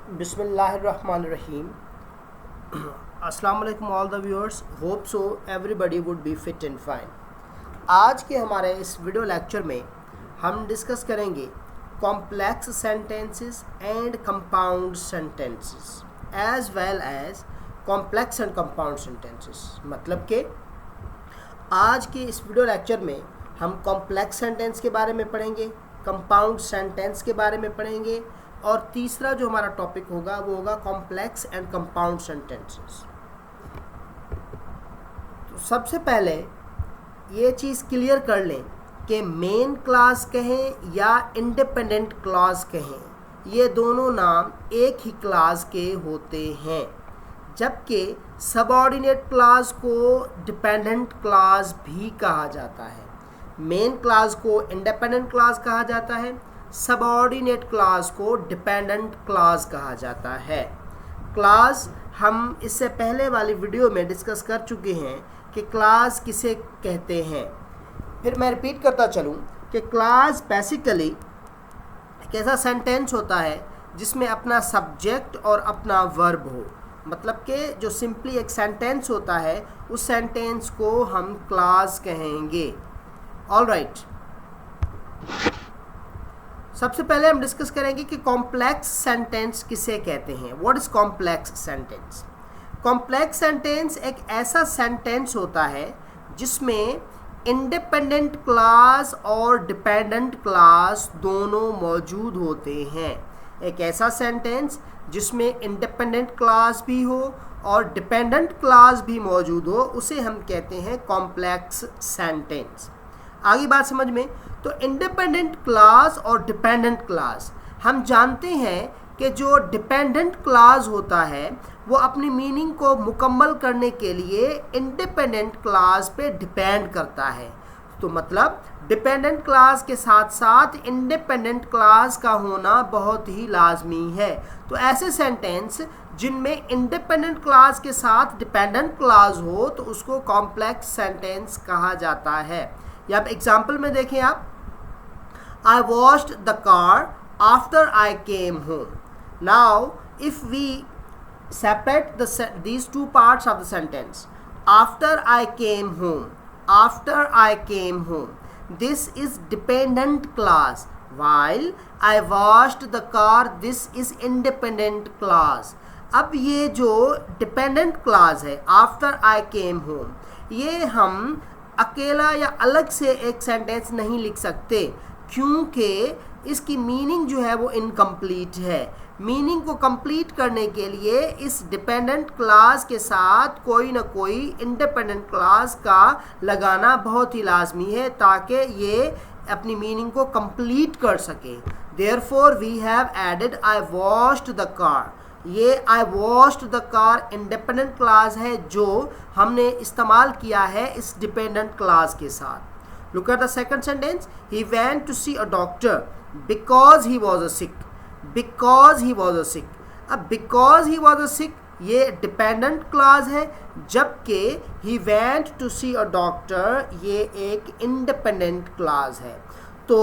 Bismillahirrahmanirrahim. Assalamu alaikum all the viewers. Hope so everybody would be fit and fine. आज के हमारे इस video lecture में हम डिस्कस करेंगे complex sentences and compound sentences as well as complex and compound sentences. मतलब कि आज के इस वीडियो लेक्चर में हम कॉम्प्लेक्स सेंटेंस के बारे में पढ़ेंगे, कंपाउंड सेंटेंस के बारे में पढ़ेंगे और तीसरा जो हमारा टॉपिक होगा वो होगा कॉम्प्लेक्स एंड कंपाउंड सेंटेंसेस। तो सबसे पहले ये चीज़ क्लियर कर लें कि मेन क्लॉज कहें या इंडिपेंडेंट क्लॉज कहें, ये दोनों नाम एक ही क्लॉज के होते हैं, जबकि सबऑर्डिनेट क्लॉज को डिपेंडेंट क्लॉज भी कहा जाता है। मेन क्लॉज को इंडिपेंडेंट क्लॉज कहा जाता है, सबऑर्डिनेट क्लॉज को डिपेंडेंट क्लॉज कहा जाता है। क्लॉज हम इससे पहले वाली वीडियो में डिस्कस कर चुके हैं कि क्लॉज किसे कहते हैं। फिर मैं रिपीट करता चलूँ कि क्लॉज बेसिकली एक ऐसा सेंटेंस होता है जिसमें अपना सब्जेक्ट और अपना वर्ब हो। मतलब कि जो सिंपली एक सेंटेंस होता है उस सेंटेंस को हम क्लॉज कहेंगे। ऑलराइट, सबसे पहले हम डिस्कस करेंगे कि कॉम्प्लेक्स सेंटेंस किसे कहते हैं। What is complex sentence? Complex sentence एक ऐसा सेंटेंस होता है जिसमें इंडिपेंडेंट क्लॉज और डिपेंडेंट क्लॉज दोनों मौजूद होते हैं। एक ऐसा सेंटेंस जिसमें इंडिपेंडेंट क्लॉज भी हो और डिपेंडेंट क्लॉज भी मौजूद हो, उसे हम कहते हैं कॉम्प्लेक्स सेंटेंस। आगे बात समझ में? तो इंडिपेंडेंट क्लॉज और डिपेंडेंट क्लॉज, हम जानते हैं कि जो डिपेंडेंट क्लॉज होता है वो अपनी मीनिंग को मुकम्मल करने के लिए इंडिपेंडेंट क्लॉज पे डिपेंड करता है। तो मतलब डिपेंडेंट क्लॉज के साथ साथ इंडिपेंडेंट क्लॉज का होना बहुत ही लाजमी है। तो ऐसे सेंटेंस जिनमें इंडिपेंडेंट क्लॉज के साथ डिपेंडेंट क्लॉज हो तो उसको कॉम्प्लेक्स सेंटेंस कहा जाता है। या आप एग्जाम्पल में देखें, आप I washed the car after I came home. Now, if we separate these two parts of the sentence, after I came home, after I came home, this is dependent clause, while I washed the car, this is independent clause. अब ये जो dependent clause है after I came home, ये हम अकेला या अलग से एक सेंटेंस नहीं लिख सकते क्योंकि इसकी मीनिंग जो है वो इनकम्प्लीट है। मीनिंग को कंप्लीट करने के लिए इस डिपेंडेंट क्लॉज के साथ कोई ना कोई इंडिपेंडेंट क्लॉज का लगाना बहुत ही लाजमी है ताकि ये अपनी मीनिंग को कंप्लीट कर सके। Therefore we have added I washed the car. ये I washed the car independent clause है जो हमने इस्तेमाल किया है इस डिपेंडेंट क्लॉज के साथ। Look at the second sentence. He went to see a doctor because he was sick. Because he was sick. अब because he was sick ये dependent clause है, जबकि he went to see a doctor ये एक independent clause है। तो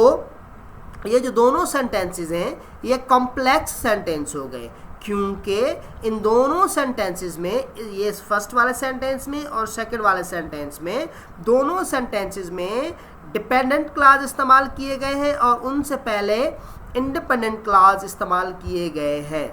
ये जो दोनों sentences हैं ये complex sentence हो गए क्योंकि इन दोनों सेंटेंसेस में, ये फर्स्ट वाले सेंटेंस में और सेकंड वाले सेंटेंस में, दोनों सेंटेंसेस में डिपेंडेंट क्लॉज इस्तेमाल किए गए हैं और उनसे पहले इंडिपेंडेंट क्लॉज इस्तेमाल किए गए हैं।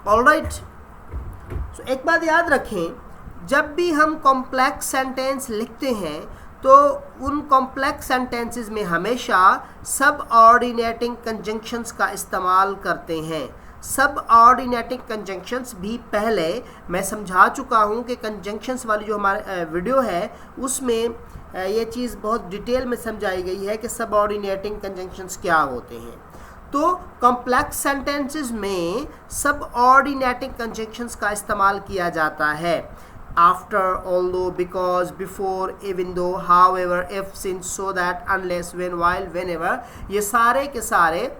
ऑलराइट, सो एक बात याद रखें, जब भी हम कॉम्प्लेक्स सेंटेंस लिखते हैं तो उन कॉम्प्लेक्स सेंटेंसेस में हमेशा सब ऑर्डिनेटिंग कंजंक्शंस का इस्तेमाल करते हैं। सब ऑर्डिनेटिंग कंजंक्शंस भी पहले मैं समझा चुका हूँ कि कंजंक्शंस वाली जो हमारे वीडियो है उसमें ये चीज़ बहुत डिटेल में समझाई गई है कि सब ऑर्डिनेटिंग कंजंक्शंस क्या होते हैं। तो कॉम्प्लेक्स सेंटेंसेस में सब ऑर्डिनेटिंग कंजंक्शंस का इस्तेमाल किया जाता है। After, although, because, before, even though, however, if, since, so that, unless, when, while, whenever, ये सारे के सारे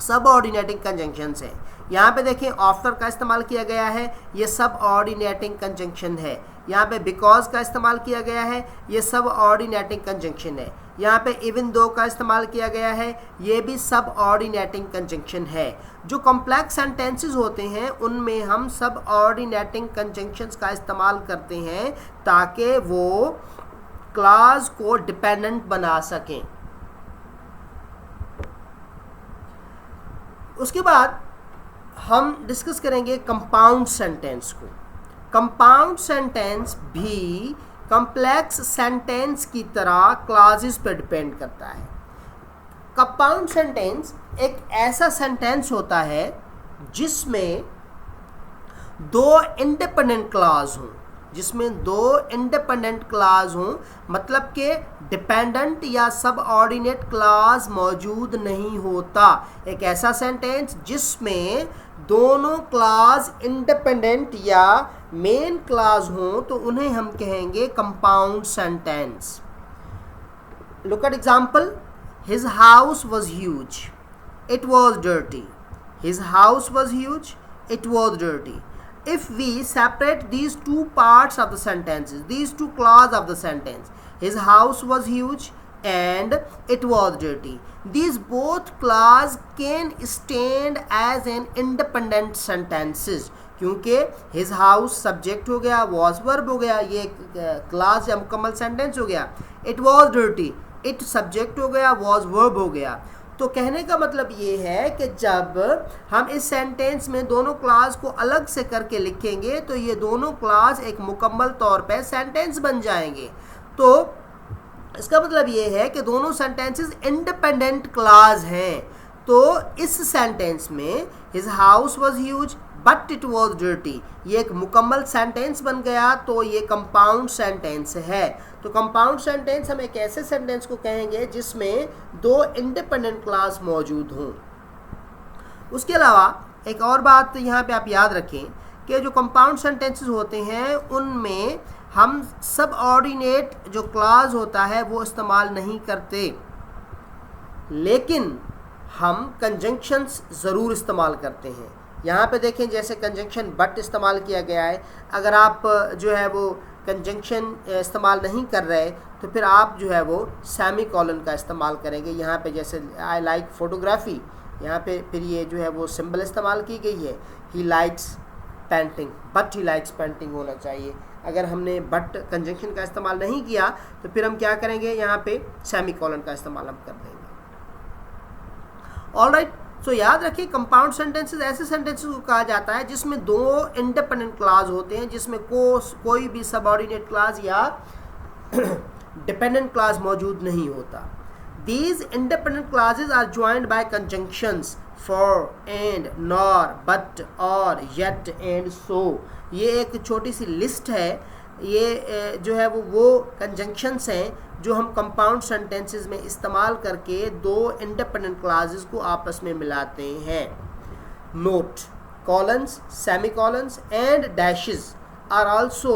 सब ऑर्डिनेटिंग कंजंक्शंस हैं। यहाँ पे देखें आफ्टर का इस्तेमाल किया गया है, ये सब ऑर्डिनेटिंग कंजंक्शन है। यहाँ पे बिकॉज का इस्तेमाल किया गया है, ये सब ऑर्डिनेटिंग कंजंक्शन है। यहाँ पे इवन दो का इस्तेमाल किया गया है, ये भी सब ऑर्डिनेटिंग कंजंक्शन है। जो कॉम्प्लेक्स सेंटेंसेस होते हैं उनमें हम सब ऑर्डिनेटिंग कंजंक्शंस का इस्तेमाल करते हैं ताकि वो क्लॉज को डिपेंडेंट बना सकें। उसके बाद हम डिस्कस करेंगे कंपाउंड सेंटेंस को। कंपाउंड सेंटेंस भी कॉम्प्लेक्स सेंटेंस की तरह क्लॉजेस पर डिपेंड करता है। कंपाउंड सेंटेंस एक ऐसा सेंटेंस होता है जिसमें दो इंडिपेंडेंट क्लॉज हों, जिसमें दो इंडिपेंडेंट क्लॉज हों, मतलब कि डिपेंडेंट या सबऑर्डिनेट क्लॉज मौजूद नहीं होता। एक ऐसा सेंटेंस जिसमें दोनों क्लॉज इंडिपेंडेंट या मेन क्लॉज हों तो उन्हें हम कहेंगे compound sentence. Look at example, his house was huge, it was dirty. His house was huge, it was dirty. If we separate these two parts of the sentences, these two clauses of the sentence, his house was huge and it was dirty, these both clauses can stand as an independent sentences, क्योंकि his house subject हो गया, was verb हो गया, ये clause या मुकम्मल sentence हो गया. It was dirty, it subject हो गया, was verb हो गया. तो कहने का मतलब ये है कि जब हम इस सेंटेंस में दोनों क्लॉज को अलग से करके लिखेंगे तो ये दोनों क्लॉज एक मुकम्मल तौर पे सेंटेंस बन जाएंगे। तो इसका मतलब ये है कि दोनों सेंटेंसेस इंडिपेंडेंट क्लॉज हैं। तो इस सेंटेंस में his house was huge but it was dirty, ये एक मुकम्मल सेंटेंस बन गया, तो ये कंपाउंड सेंटेंस है। तो कंपाउंड सेंटेंस हम एक ऐसे सेंटेंस को कहेंगे जिसमें दो इंडिपेंडेंट क्लॉज मौजूद हों। उसके अलावा एक और बात यहाँ पे आप याद रखें कि जो कंपाउंड सेंटेंसेस होते हैं उनमें हम सब ऑर्डिनेट जो क्लॉज होता है वो इस्तेमाल नहीं करते, लेकिन हम कंजंक्शंस ज़रूर इस्तेमाल करते हैं। यहाँ पे देखें जैसे कंजंक्शन बट इस्तेमाल किया गया है, अगर आप जो है वो कंजंक्शन इस्तेमाल नहीं कर रहे तो फिर आप जो है वो सेमी कॉलन का इस्तेमाल करेंगे। यहाँ पे जैसे आई लाइक फोटोग्राफी, यहाँ पे फिर ये जो है वो सिंबल इस्तेमाल की गई है, he likes painting, but he likes painting होना चाहिए। अगर हमने बट कंजंक्शन का इस्तेमाल नहीं किया तो फिर हम क्या करेंगे, यहाँ पे सेमी कॉलन का इस्तेमाल हम कर देंगे। ऑलराइट, सो याद रखिए कंपाउंड सेंटेंसेस ऐसे सेंटेंसेस को कहा जाता है जिसमें दो इंडिपेंडेंट क्लॉज होते हैं, जिसमें कोई भी सबऑर्डिनेट क्लॉज या डिपेंडेंट क्लॉज मौजूद नहीं होता। These independent clauses are joined by conjunctions for, and, nor, but, or, yet, and, so. ये एक छोटी सी लिस्ट है, ये जो है वो कंजंक्शंस हैं जो हम कंपाउंड सेंटेंसेस में इस्तेमाल करके दो इंडिपेंडेंट क्लॉजेस को आपस में मिलाते हैं। Note, colons, semicolons and dashes are also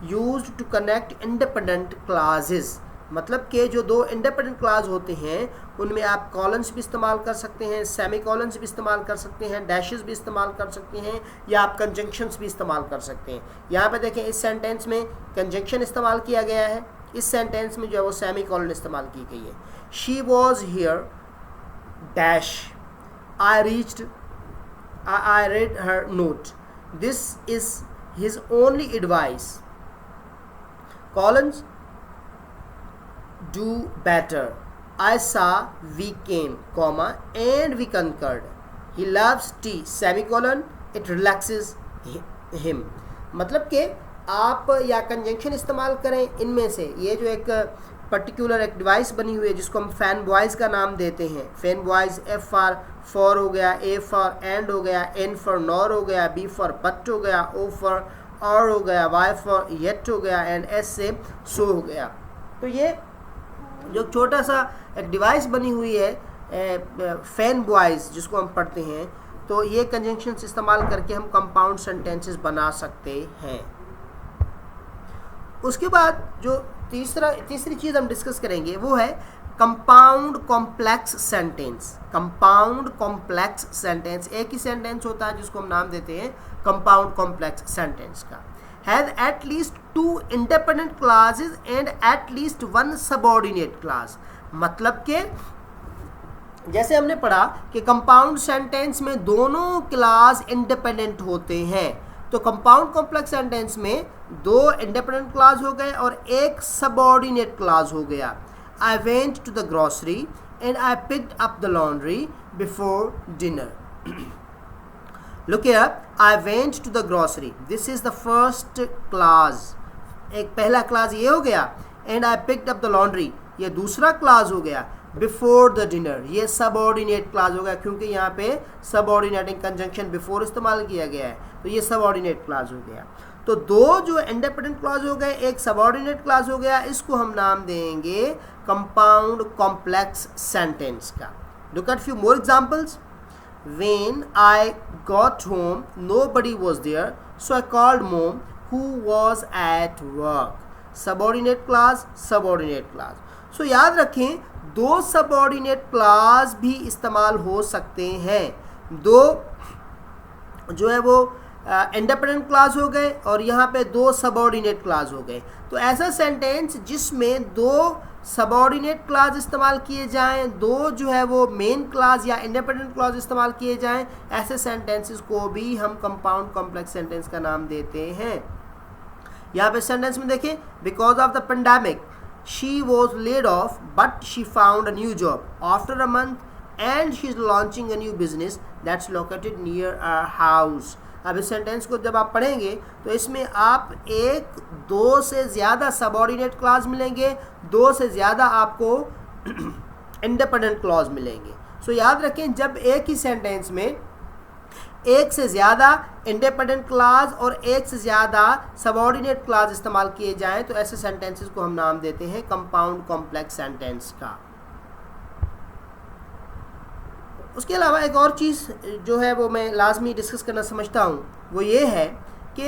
used to connect independent clauses. मतलब कि जो दो इंडिपेंडेंट क्लॉज होते हैं उनमें आप कॉलन्स भी इस्तेमाल कर सकते हैं, सेमी कॉलन्स भी इस्तेमाल कर सकते हैं, डैशेस भी इस्तेमाल कर सकते हैं, या आप कंजंक्शंस भी इस्तेमाल कर सकते हैं। यहाँ पे देखें इस सेंटेंस में कंजंक्शन इस्तेमाल किया गया है, इस सेंटेंस में जो है वो सेमी कॉलन इस्तेमाल की गई है। She was here dash, I reached, I read her note, this is his only advice. Colons, do better, I saw, we came, comma, and we concurred, he loves tea, semicolon, it relaxes him। मतलब कि आप या conjunction इस्तेमाल करें इनमें से, ये जो एक पर्टिकुलर एक डिवाइस बनी हुई है जिसको हम फैन बॉयज़ का नाम देते हैं। फैन बॉयज़, एफ फॉर हो गया, ए फॉर एंड हो गया, एन फॉर नॉर हो गया, बी फॉर बट हो गया, ओ फॉर और हो गया, वाई फॉर येट हो गया, एंड एस से सो हो गया। तो ये जो छोटा सा एक डिवाइस बनी हुई है फैन बॉयज़ जिसको हम पढ़ते हैं, तो ये कंजंक्शंस इस्तेमाल करके हम कंपाउंड सेंटेंसेस बना सकते हैं। उसके बाद जो तीसरी चीज़ हम डिस्कस करेंगे वो है compound complex sentence. Compound complex sentence, एक ही सेंटेंस होता है जिसको हम नाम देते हैं कंपाउंड कॉम्प्लेक्स सेंटेंस का। Has at least 2 independent classes and at least 1 subordinate class. मतलब के जैसे हमने पढ़ा कि कंपाउंड सेंटेंस में दोनों क्लास इंडिपेंडेंट होते हैं, तो कंपाउंड कॉम्प्लेक्स सेंटेंस में 2 इंडिपेंडेंट क्लास हो गए और 1 सबऑर्डिनेट क्लास हो गया। I went to the grocery and I picked up the laundry before dinner. Look here, I went to the grocery. This is the first clause. एक पहला class ये हो गया। And I picked up the laundry. ये दूसरा class हो गया। Before the dinner. ये सबऑर्डिनेट क्लास हो गया क्योंकि यहाँ पे सबऑर्डिनेटिंग कंजंक्शन बिफोर इस्तेमाल किया गया है, तो ये सबऑर्डिनेट क्लास हो गया। तो 2 जो इंडिपेंडेंट क्लास हो गए, 1 सबऑर्डिनेट क्लास हो गया। इसको हम नाम देंगे कंपाउंड कॉम्प्लेक्स सेंटेंस का। Look at few more examples. When I got home, nobody was there, so I called mom, who was at work. Subordinate class, subordinate class. So याद रखें 2 सबऑर्डिनेट क्लास भी इस्तेमाल हो सकते हैं। 2 जो है वो इंडिपेंडेंट क्लास हो गए और यहाँ पे 2 सबऑर्डिनेट क्लास हो गए। तो ऐसा सेंटेंस जिसमें 2 सबऑर्डिनेट क्लास इस्तेमाल किए जाएं, 2 जो है वो मेन क्लास या इंडिपेंडेंट क्लास इस्तेमाल किए जाएं, ऐसे सेंटेंसेस को भी हम कंपाउंड कॉम्प्लेक्स सेंटेंस का नाम देते हैं। यहाँ पे सेंटेंस में देखें, because of the pandemic she was laid off but she found a new job after a month and she is launching a new business that's located near our house. अब इस सेंटेंस को जब आप पढ़ेंगे तो इसमें आप 1-2 से ज़्यादा सबऑर्डिनेट क्लॉज मिलेंगे, 2 से ज़्यादा आपको इंडिपेंडेंट क्लॉज मिलेंगे। सो याद रखें, जब एक ही सेंटेंस में 1 से ज़्यादा इंडिपेंडेंट क्लॉज और 1 से ज़्यादा सबऑर्डिनेट क्लॉज इस्तेमाल किए जाएं तो ऐसे सेंटेंसेस को हम नाम देते हैं कंपाउंड कॉम्प्लेक्स सेंटेंस का। उसके अलावा एक और चीज़ जो है वो मैं लाजमी डिस्कस करना समझता हूँ, वो ये है कि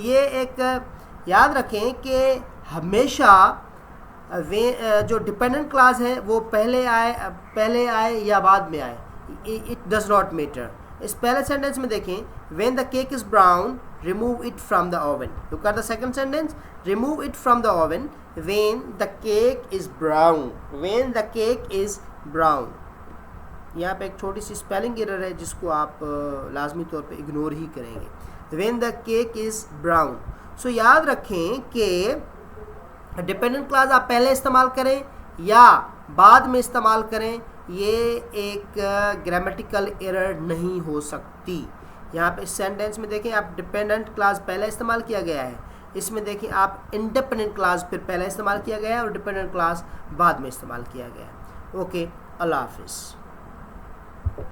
ये एक याद रखें कि हमेशा जो डिपेंडेंट क्लास है वो पहले आए या बाद में आए, इट डज नॉट मैटर। इस पहले सेंटेंस में देखें, when the cake is brown remove it from the oven. Look at the second sentence, remove it from the oven when the cake is brown. When the cake is brown, यहाँ पे एक छोटी सी spelling error है जिसको आप लाजमी तौर पे इग्नोर ही करेंगे। When the cake is brown. So याद रखें कि डिपेंडेंट क्लॉज आप पहले इस्तेमाल करें या बाद में इस्तेमाल करें, ये एक ग्रामेटिकल एरर नहीं हो सकती। यहाँ पे सेंटेंस में देखें, आप डिपेंडेंट क्लॉज पहले इस्तेमाल किया गया है, इसमें देखें आप इंडिपेंडेंट क्लॉज फिर पहले इस्तेमाल किया गया है और डिपेंडेंट क्लॉज बाद में इस्तेमाल किया गया है। ओके, अल्लाह हाफिज़।